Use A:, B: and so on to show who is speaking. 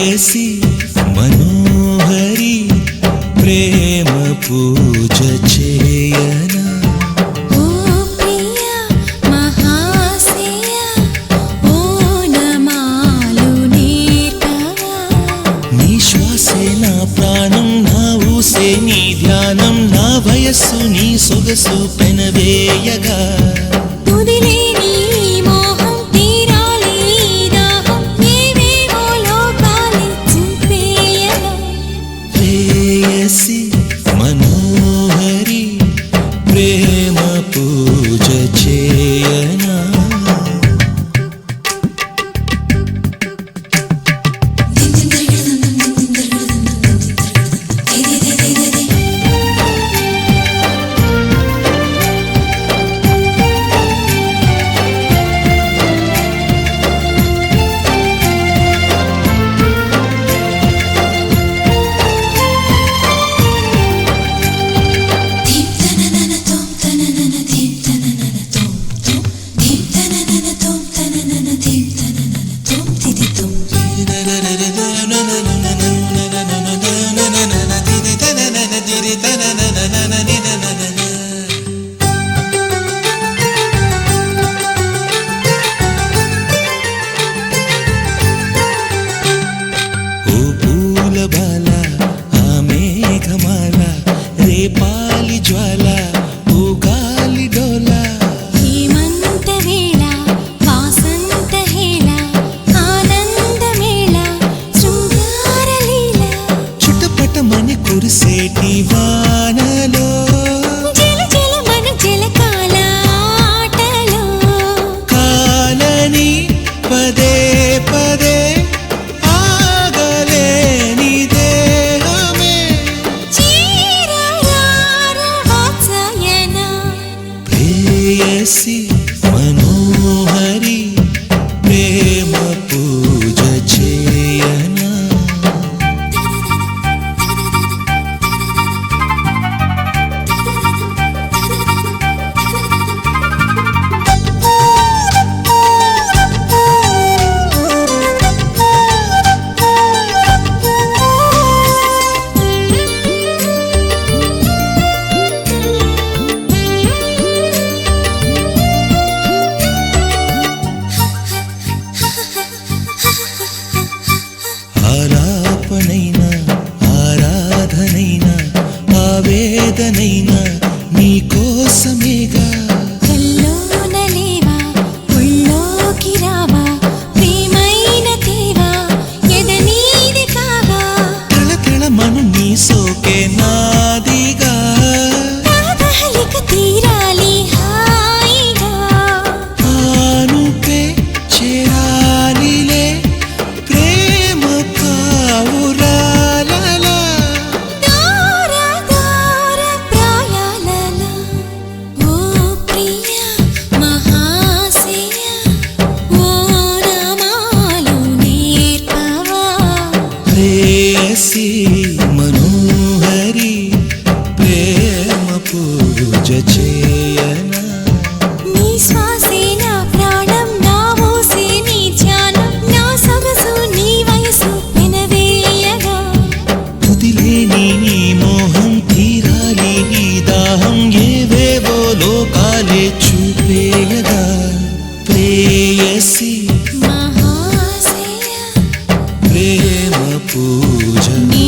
A: ప్రేయసి మనోహరి ప్రేమ పూజ చేయనా
B: ఓ ప్రియ మహాశయ ఓనమాలు నేర్పవా
A: నీ శ్వాసే నా ప్రాణం నా ఊసే నీ ధ్యానం నా వయస్సు నీ సొగసు పెనవేయగా
B: తుదిలేని మోహం తీరాలి దాహం ఏవేవో లోకాలి చూపేయగా
A: ప్రేయసి మనోహరి ప్రేమ పూజ చేయనా ఓ పూల బాల ఆ మేఘమాల రేపాలి జ్వాల ఓ గాలి డోలా
B: హేమంత వేళ వాసంత హేళ ఆనందమేళ శృంగార లీల
A: చుట్టపటమని కురిసేటి వానలో
B: జల జల మన జలకాల ఆటలో
A: కాలని పదే పదే ఆగలేని దేహమే
B: చీరయార వాత్సయన
A: ప్రేయసి మనోహరి ప్రేమ పూజ చేయనా ఆలాపనైనా ఆరాధనైనా ఆవేదనైనా నీ కోసమేగా
B: కల్లోన లేవా ఒళ్ళోకి రావా ప్రేమైన తేవా ఎదనీది కావా
A: తళతళ మను నీ సోకే నాదిగా
B: నాదహలిక తీరాలి హాయిగా
A: ఆనుపే చేరాలిలే ప్రేమ పావురాలలా
B: దూర దూర ప్రాయాలల ఓ ప్రియ మహాశయ ఓనమాలు నేర్పవా
A: ప్రేయసి మనోహరి ప్రేమ పూజ చేయనా
B: నీ శ్వాసే నా ప్రాణం నా ఊసే నీ ధ్యానం నా సొగసు నీ వయసు వినవేయగా
A: తుదిలేని నీ మోహం తీరాలి నీ దాహం ఏవేవో లోకాలే చూపేయగా ప్రేయసి
B: మహాశయ
A: ప్రేమ పూజ
B: నీ